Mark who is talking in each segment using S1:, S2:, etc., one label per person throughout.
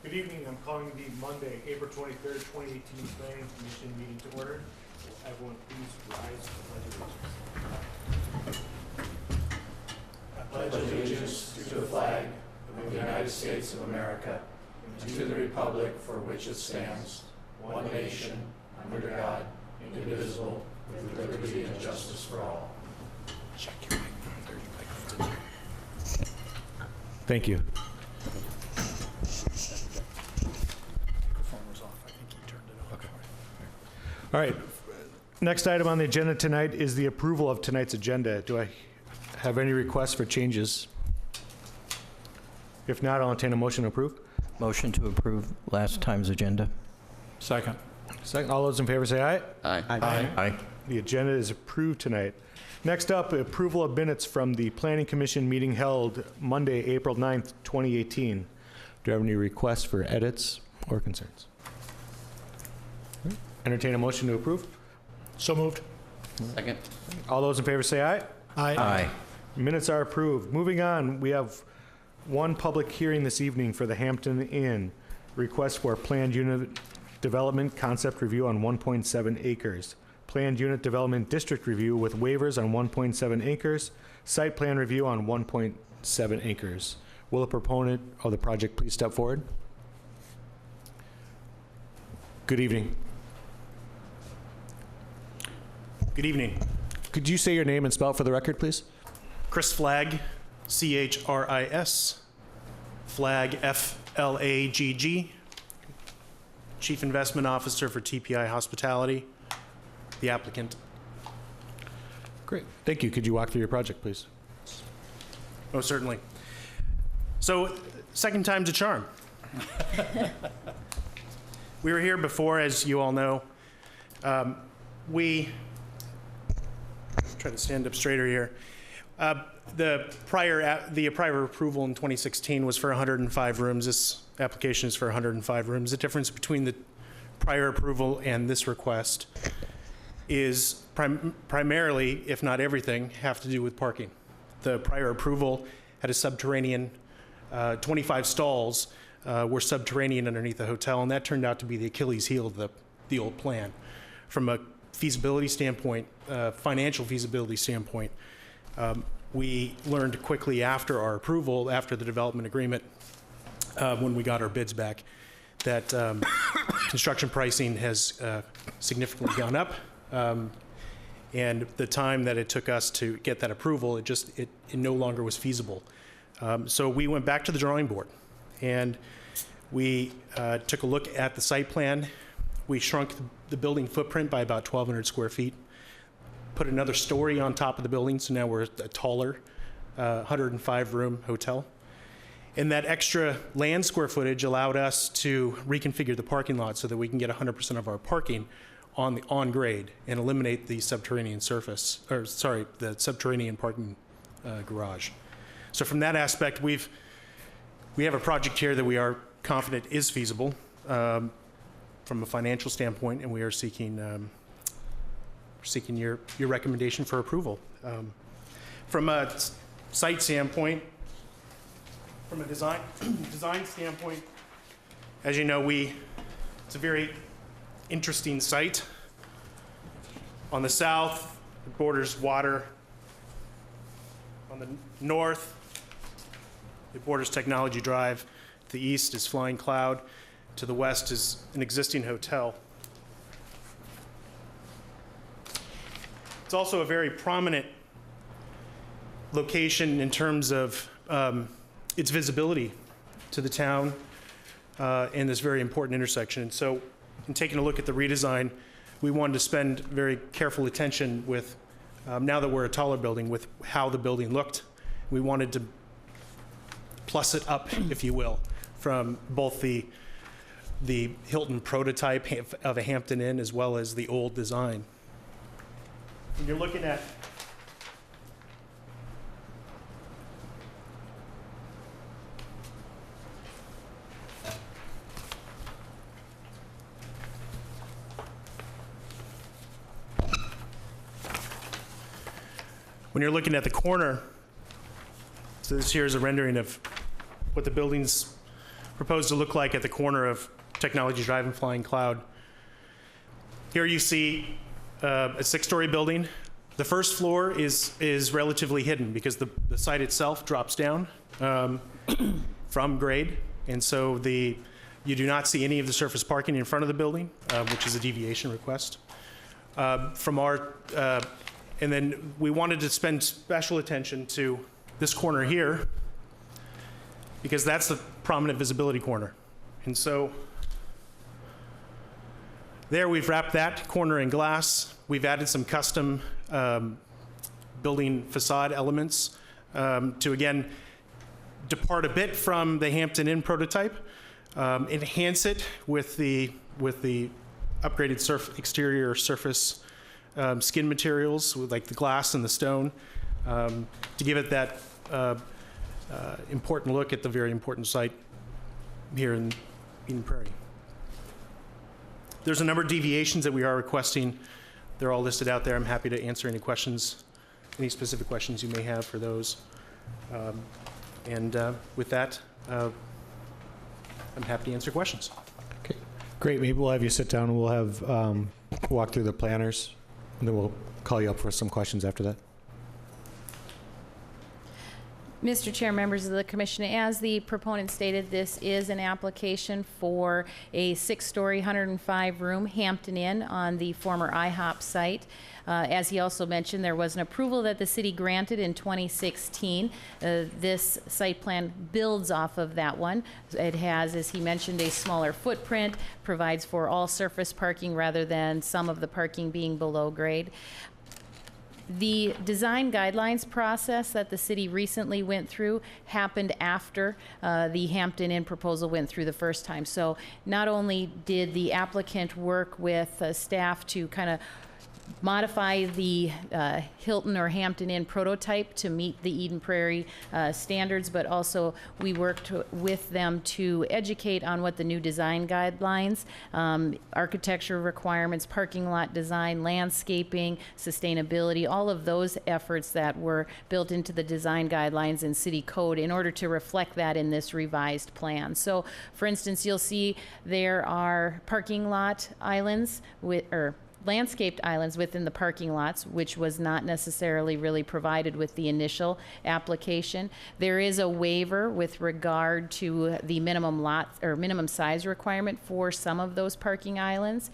S1: Good evening. I'm calling the Monday, April 23rd, 2018 Planning Commission meeting to order. Will everyone please rise for pledge allegiance?
S2: I pledge allegiance to the flag of the United States of America and to the republic for which it stands, one nation, under God, indivisible, with liberty and justice for all.
S1: Thank you. All right. Next item on the agenda tonight is the approval of tonight's agenda. Do I have any requests for changes? If not, I'll entertain a motion to approve.
S3: Motion to approve last time's agenda.
S2: Second.
S1: Second, all those in favor say aye.
S3: Aye.
S1: Aye. The agenda is approved tonight. Next up, approval of minutes from the Planning Commission meeting held Monday, April 9th, 2018. Do you have any requests for edits or concerns? Entertain a motion to approve.
S2: So moved.
S3: Second.
S1: All those in favor say aye.
S3: Aye.
S1: Minutes are approved. Moving on, we have one public hearing this evening for the Hampton Inn. Request for planned unit development concept review on 1.7 acres. Planned unit development district review with waivers on 1.7 acres. Site plan review on 1.7 acres. Will the proponent of the project please step forward? Good evening.
S4: Good evening.
S1: Could you say your name and spell it for the record, please?
S4: Chris Flagg, C-H-R-I-S, Flagg, F-L-A-G-G, Chief Investment Officer for TPI Hospitality, the applicant.
S1: Great. Thank you. Could you walk through your project, please?
S4: Oh, certainly. So, second time's a charm. We were here before, as you all know. Try to stand up straighter here. The prior approval in 2016 was for 105 rooms. This application is for 105 rooms. The difference between the prior approval and this request is primarily, if not everything, have to do with parking. The prior approval had a subterranean, 25 stalls were subterranean underneath the hotel, and that turned out to be the Achilles heel of the old plan. From a feasibility standpoint, financial feasibility standpoint, we learned quickly after our approval, after the development agreement, when we got our bids back, that construction pricing has significantly gone up. And the time that it took us to get that approval, it no longer was feasible. So we went back to the drawing board, and we took a look at the site plan. We shrunk the building footprint by about 1,200 square feet, put another story on top of the building, so now we're a taller 105-room hotel. And that extra land square footage allowed us to reconfigure the parking lot so that we can get 100% of our parking on grade and eliminate the subterranean the subterranean parking garage. So from that aspect, we have a project here that we are confident is feasible from a financial standpoint, and we are seeking your recommendation for approval. From a site standpoint, from a design standpoint, as you know, it's a very interesting site. On the south, it borders water. On the north, it borders Technology Drive. To the east is Flying Cloud. To the west is an existing hotel. It's also a very prominent location in terms of its visibility to the town in this very important intersection. And so in taking a look at the redesign, we wanted to spend very careful attention with, now that we're a taller building, with how the building looked. We wanted to plus it up, if you will, from both the Hilton prototype of a Hampton Inn as well as the old design. When you're looking at the corner, so this here is a rendering of what the building's proposed to look like at the corner of Technology Drive and Flying Cloud. Here you see a 6-story building. The first floor is relatively hidden because the site itself drops down from grade, and so you do not see any of the surface parking in front of the building, which is a deviation request. And then we wanted to spend special attention to this corner here because that's the prominent visibility corner. And so there we've wrapped that corner in glass. We've added some custom building facade elements to, again, depart a bit from the Hampton Inn prototype, enhance it with the upgraded exterior surface skin materials with like the glass and the stone to give it that important look at the very important site here in Eden Prairie. There's a number of deviations that we are requesting. They're all listed out there. I'm happy to answer any questions, any specific questions you may have for those. With that, I'm happy to answer questions.
S1: Okay, great. Maybe we'll have you sit down and we'll have walk through the planners, and then we'll call you up for some questions after that.
S5: Mr. Chair, members of the commission, as the proponent stated, this is an application for a 6-story, 105-room Hampton Inn on the former IHOP site. As he also mentioned, there was an approval that the city granted in 2016. This site plan builds off of that one. It has, as he mentioned, a smaller footprint, provides for all surface parking rather than some of the parking being below grade. The design guidelines process that the city recently went through happened after the Hampton Inn proposal went through the first time. So not only did the applicant work with staff to kind of modify the Hilton or Hampton Inn prototype to meet the Eden Prairie standards, but also we worked with them to educate on what the new design guidelines, architecture requirements, parking lot design, landscaping, sustainability, all of those efforts that were built into the design guidelines and city code in order to reflect that in this revised plan. So, for instance, you'll see there are parking lot islands landscaped islands within the parking lots, which was not necessarily really provided with the initial application. There is a waiver with regard to the minimum lot or minimum size requirement for some of those parking islands.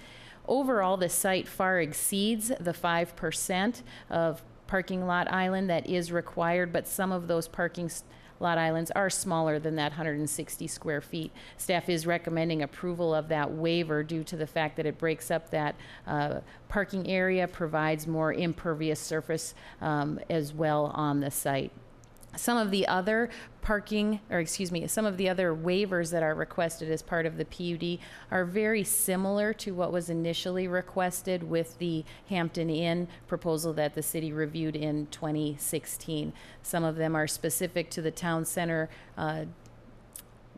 S5: Overall, the site far exceeds the 5% of parking lot island that is required, but some of those parking lot islands are smaller than that 160 square feet. Staff is recommending approval of that waiver due to the fact that it breaks up that parking area, provides more impervious surface as well on the site. Some of the other some of the other waivers that are requested as part of the PUD are very similar to what was initially requested with the Hampton Inn proposal that the city reviewed in 2016. Some of them are specific to the town center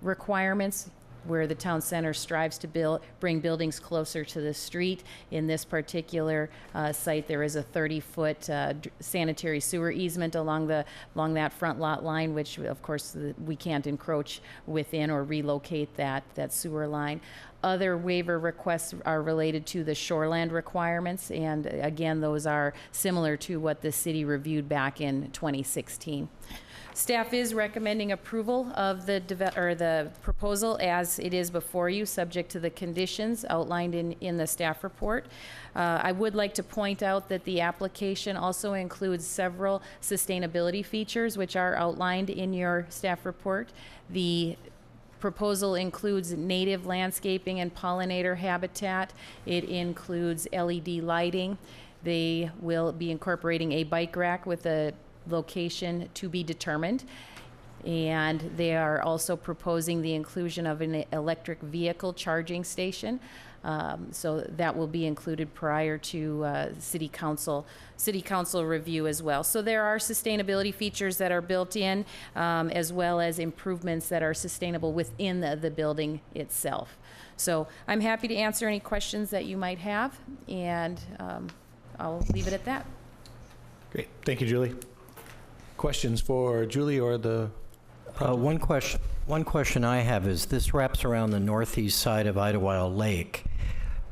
S5: requirements, where the town center strives to bring buildings closer to the street. In this particular site, there is a 30-foot sanitary sewer easement along that front lot line, which of course we can't encroach within or relocate that sewer line. Other waiver requests are related to the shoreland requirements, and again, those are similar to what the city reviewed back in 2016. Staff is recommending approval of the proposal as it is before you, subject to the conditions outlined in the staff report. I would like to point out that the application also includes several sustainability features which are outlined in your staff report. The proposal includes native landscaping and pollinator habitat. It includes LED lighting. They will be incorporating a bike rack with a location to be determined, and they are also proposing the inclusion of an electric vehicle charging station, so that will be included prior to city council review as well. So there are sustainability features that are built in, as well as improvements that are sustainable within the building itself. So I'm happy to answer any questions that you might have, and I'll leave it at that.
S1: Great. Thank you, Julie. Questions for Julie or the
S6: project.
S3: One question I have is, this wraps around the northeast side of Idlewild Lake.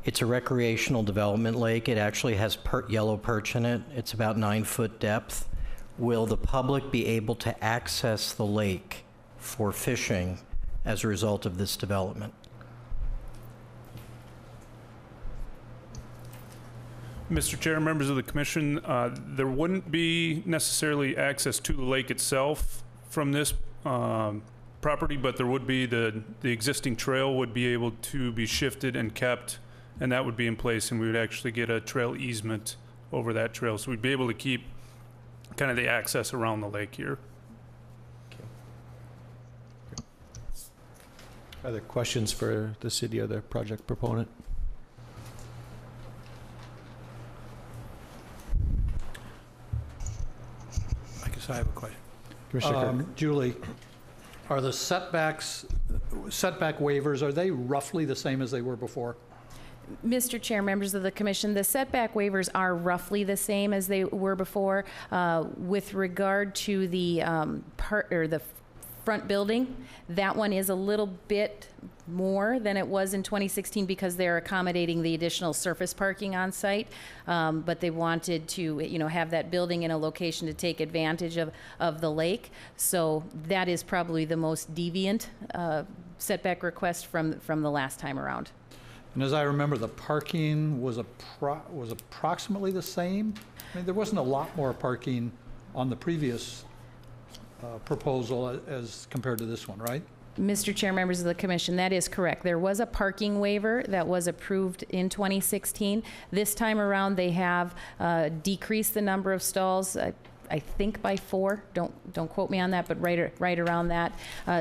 S3: It's a recreational development lake. It actually has yellow perch in it. It's about 9-foot depth. Will the public be able to access the lake for fishing as a result of this development?
S6: Mr. Chair, members of the commission, there wouldn't be necessarily access to the lake itself from this property, but there would be the existing trail would be able to be shifted and kept, and that would be in place, and we would actually get a trail easement over that trail. So we'd be able to keep kind of the access around the lake here.
S2: Are there questions for the city or the project proponent?
S6: I guess I have a question.
S2: Commissioner Kirk?
S7: Julie, are the setback waivers, are they roughly the same as they were before?
S5: Mr. Chair, members of the commission, the setback waivers are roughly the same as they were before. With regard to the the front building, that one is a little bit more than it was in 2016 because they're accommodating the additional surface parking on site. But they wanted to, have that building in a location to take advantage of the lake. So that is probably the most deviant setback request from the last time around.
S7: And as I remember, the parking was approximately the same? I mean, there wasn't a lot more parking on the previous proposal as compared to this one, right?
S5: Mr. Chair, members of the commission, that is correct. There was a parking waiver that was approved in 2016. This time around, they have decreased the number of stalls, I think by 4. Don't quote me on that, but right around that.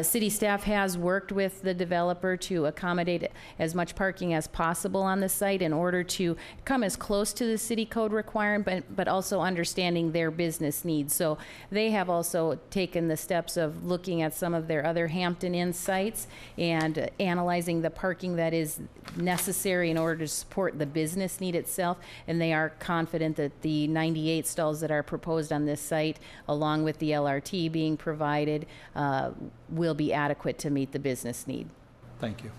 S5: City staff has worked with the developer to accommodate as much parking as possible on the site in order to come as close to the city code requirement, but also understanding their business needs. So they have also taken the steps of looking at some of their other Hampton Inn sites and analyzing the parking that is necessary in order to support the business need itself. And they are confident that the 98 stalls that are proposed on this site, along with the LRT being provided, will be adequate to meet the business need.
S7: Thank you.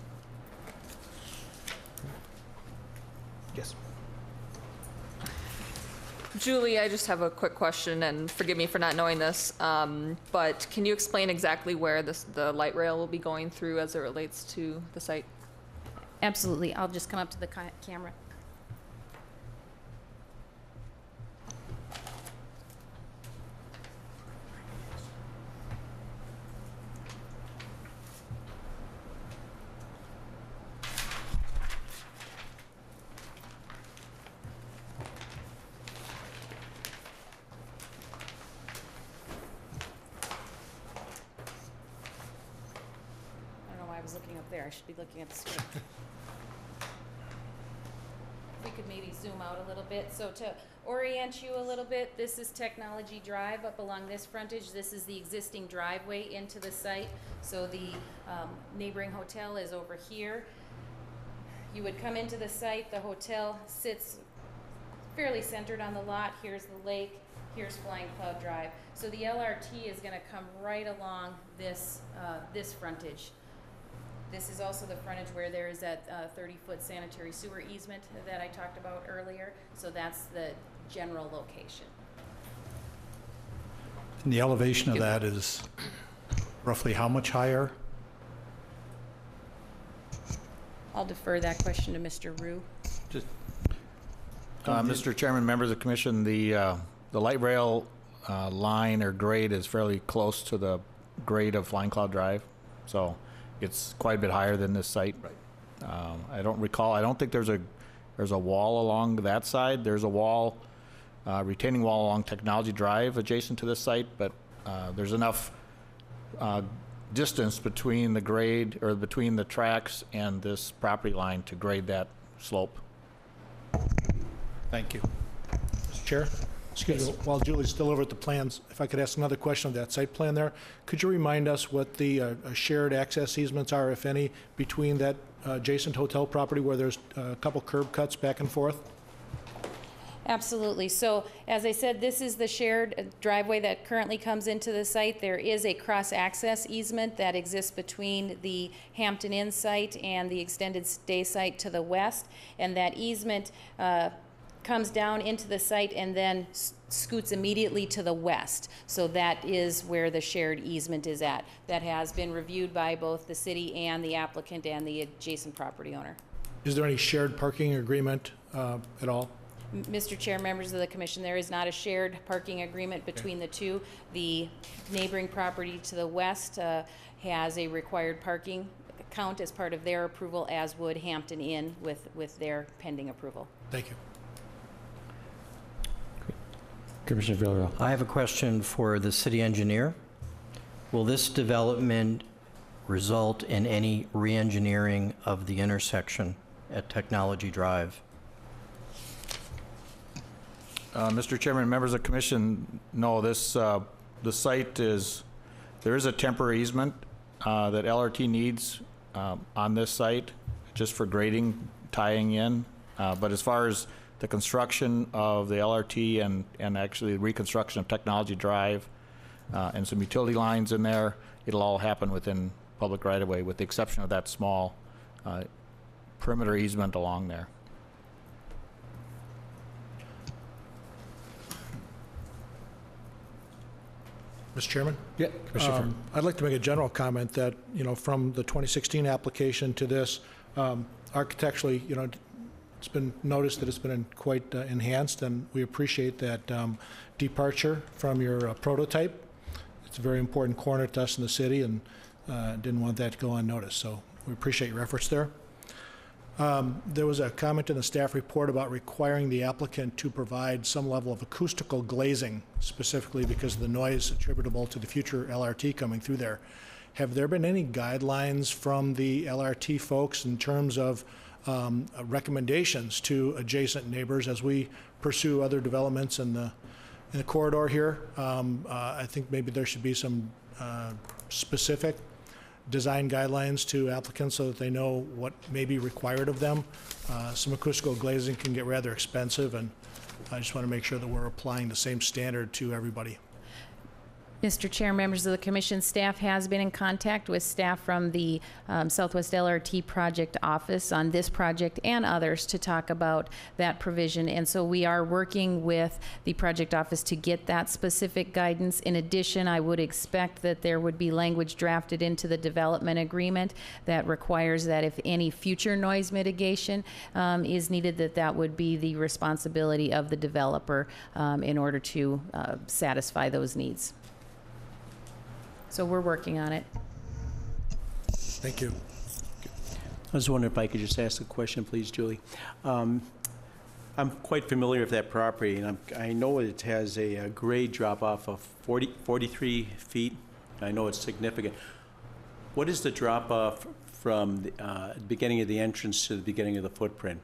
S2: Yes.
S8: Julie, I just have a quick question, and forgive me for not knowing this, but can you explain exactly where the light rail will be going through as it relates to the site?
S5: Absolutely. I'll just come up to the camera. Looking up there, I should be looking at the screen. We could maybe zoom out a little bit. So to orient you a little bit, this is Technology Drive up along this frontage. This is the existing driveway into the site. So the neighboring hotel is over here. You would come into the site. The hotel sits fairly centered on the lot. Here's the lake. Here's Flying Cloud Drive. So the LRT is going to come right along this frontage. This is also the frontage where there is that 30-foot sanitary sewer easement that I talked about earlier. So that's the general location.
S7: And the elevation of that is roughly how much higher?
S5: I'll defer that question to Mr. Rue.
S9: Mr. Chairman, members of the commission, the light rail line or grade is fairly close to the grade of Flying Cloud Drive. So it's quite a bit higher than this site. Right. I don't think there's a wall along that side. There's a wall, retaining wall along Technology Drive adjacent to this site, but there's enough distance between the grade, or between the tracks and this property line to grade that slope.
S7: Thank you.
S2: Mr. Chair? Excuse me, while Julie's still over at the plans, if I could ask another question of that site plan there. Could you remind us what the shared access easements are, if any, between that adjacent hotel property where there's a couple curb cuts back and forth?
S5: Absolutely. So, as I said, this is the shared driveway that currently comes into the site. There is a cross-access easement that exists between the Hampton Inn site and the extended stay site to the west, and that easement comes down into the site and then scoots immediately to the west. So that is where the shared easement is at. That has been reviewed by both the city and the applicant and the adjacent property owner.
S2: Is there any shared parking agreement at all?
S5: Mr. Chair, members of the commission, there is not a shared parking agreement between the two. The neighboring property to the west has a required parking count as part of their approval, as would Hampton Inn with their pending approval.
S2: Thank you.
S1: Commissioner Villarreal.
S3: I have a question for the city engineer. Will this development result in any re-engineering of the intersection at Technology Drive?
S9: Mr. Chairman, members of the commission, no, this, the site is, there is a temporary easement that LRT needs on this site, just for grading, tying in. But as far as the construction of the LRT and actually the reconstruction of Technology Drive and some utility lines in there, it'll all happen within public right-of-way, with the exception of that small perimeter easement along there.
S2: Mr. Chairman?
S1: Yeah, Commissioner.
S2: I'd like to make a general comment that, from the 2016 application to this, architecturally, it's been noticed that it's been quite enhanced, and we appreciate that departure from your prototype. It's a very important corner to us in the city, and didn't want that to go unnoticed, so we appreciate your efforts there. There was a comment in the staff report about requiring the applicant to provide some level of acoustical glazing, specifically because of the noise attributable to the future LRT coming through there. Have there been any guidelines from the LRT folks in terms of recommendations to adjacent neighbors as we pursue other developments in the corridor here? I think maybe there should be some specific design guidelines to applicants so that they know what may be required of them. Some acoustical glazing can get rather expensive, and I just want to make sure that we're applying the same standard to everybody.
S5: Mr. Chair, members of the commission, staff has been in contact with staff from the Southwest LRT project office on this project and others to talk about that provision. And so we are working with the project office to get that specific guidance. In addition, I would expect that there would be language drafted into the development agreement that requires that if any future noise mitigation is needed, that would be the responsibility of the developer in order to satisfy those needs. So we're working on it.
S2: Thank you.
S10: I was wondering if I could just ask a question, please, Julie. I'm quite familiar with that property, and I know it has a grade drop-off of 43 feet. I know it's significant. What is the drop-off from the beginning of the entrance to the beginning of the footprint?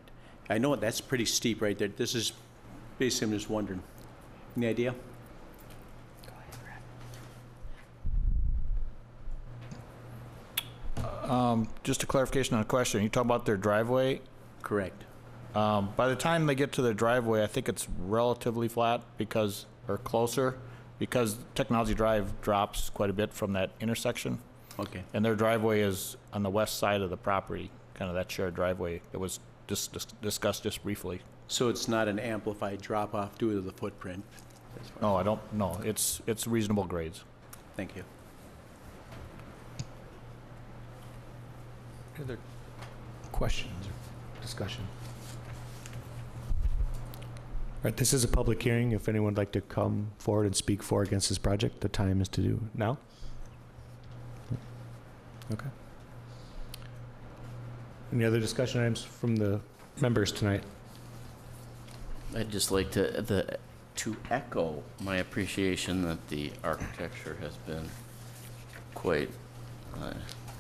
S10: I know that's pretty steep right there. This is basically, I'm just wondering. Any idea?
S9: Just a clarification on a question. You talk about their driveway.
S10: Correct.
S9: By the time they get to their driveway, I think it's relatively flat or closer, because Technology Drive drops quite a bit from that intersection.
S10: Okay.
S9: And their driveway is on the west side of the property, kind of that shared driveway that was discussed just briefly.
S10: So it's not an amplified drop-off due to the footprint?
S9: No, I don't, no, it's reasonable grades.
S10: Thank you.
S1: Other questions or discussion? All right, this is a public hearing. If anyone would like to come forward and speak for or against this project, the time is to do now. Okay. Any other discussion items from the members tonight?
S11: I'd just like to echo my appreciation that the architecture has been quite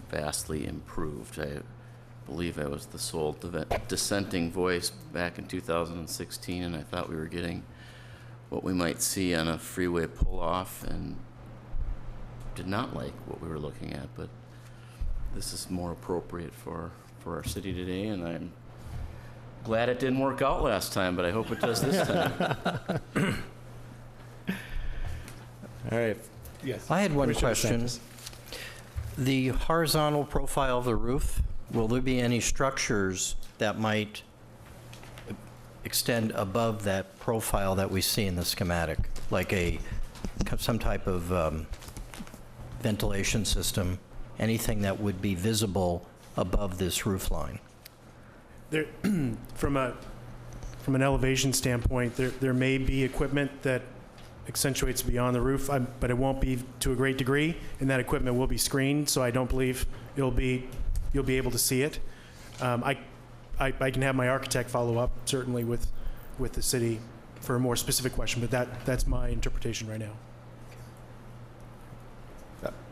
S11: vastly improved. I believe I was the sole dissenting voice back in 2016, and I thought we were getting what we might see on a freeway pull-off, and did not like what we were looking at. But this is more appropriate for our city today, and I'm Glad it didn't work out last time, but I hope it does this time.
S1: All right. Yes.
S3: I had one
S1: Commissioner
S3: question.
S1: DeSantis.
S3: The horizontal profile of the roof, will there be any structures that might extend above that profile that we see in the schematic? Like some type of ventilation system, anything that would be visible above this roof line?
S4: There, from an elevation standpoint, there may be equipment that accentuates beyond the roof, but it won't be to a great degree, and that equipment will be screened, so I don't believe you'll be able to see it. I can have my architect follow up, certainly, with the city for a more specific question, but that's my interpretation right now.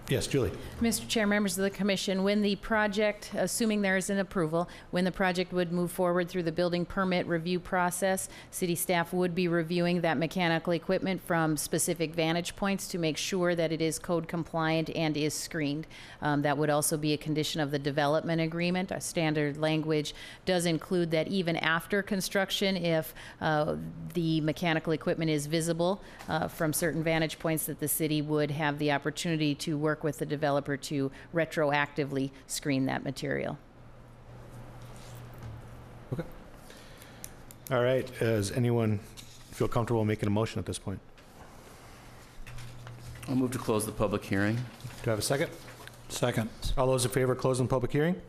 S1: Yes, Julie.
S5: Mr. Chair, members of the commission, when the project, assuming there is an approval, when the project would move forward through the building permit review process, city staff would be reviewing that mechanical equipment from specific vantage points to make sure that it is code compliant and is screened. That would also be a condition of the development agreement. Our standard language does include that even after construction, if the mechanical equipment is visible from certain vantage points, that the city would have the opportunity to work with the developer to retroactively screen that material.
S1: Okay. All right. Does anyone feel comfortable making a motion at this point?
S11: I'll move to close the public hearing.
S1: Do I have a second?
S7: Second.
S1: All those in favor of closing the public hearing?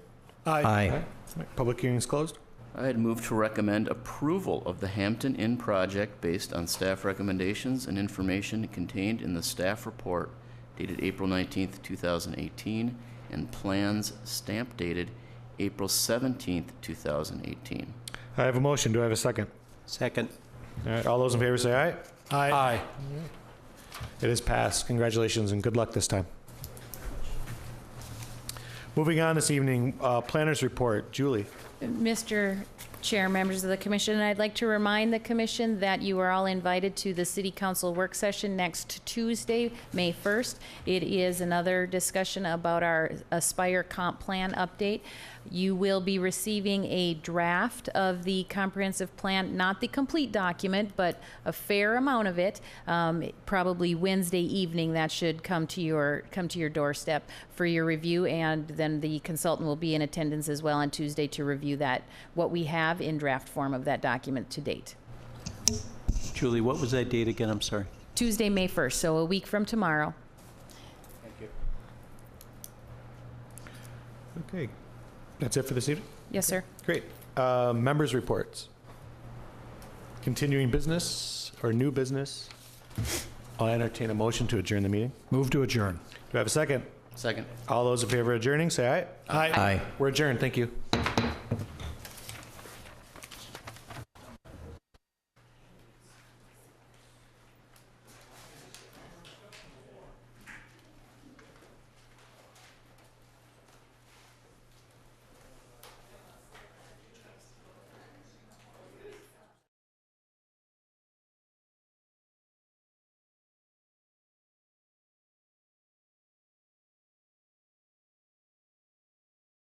S3: Aye.
S1: All right, public hearing is closed.
S11: I'd move to recommend approval of the Hampton Inn project based on staff recommendations and information contained in the staff report dated April 19th, 2018, and plans stamped dated April 17th, 2018.
S1: I have a motion. Do I have a second?
S10: Second.
S1: All right. All those in favor say aye.
S7: Aye.
S1: It is passed. Congratulations and good luck this time. Moving on this evening, planners report. Julie.
S5: Mr. Chair, members of the commission, I'd like to remind the commission that you are all invited to the city council work session next Tuesday, May 1st. It is another discussion about our Aspire comp plan update. You will be receiving a draft of the comprehensive plan, not the complete document, but a fair amount of it. Probably Wednesday evening, that should come to your doorstep for your review, and then the consultant will be in attendance as well on Tuesday to review that, what we have in draft form of that document to date.
S10: Julie, what was that date again? I'm sorry.
S5: Tuesday, May 1st, so a week from tomorrow.
S1: Thank you. Okay. That's it for this evening?
S5: Yes, sir.
S1: Great. Members' reports. Continuing business or new business? I'll entertain a motion to adjourn the meeting.
S7: Move to adjourn.
S1: Do I have a second?
S11: Second.
S1: All those in favor of adjourning, say aye.
S3: Aye.
S1: We're adjourned. Thank you.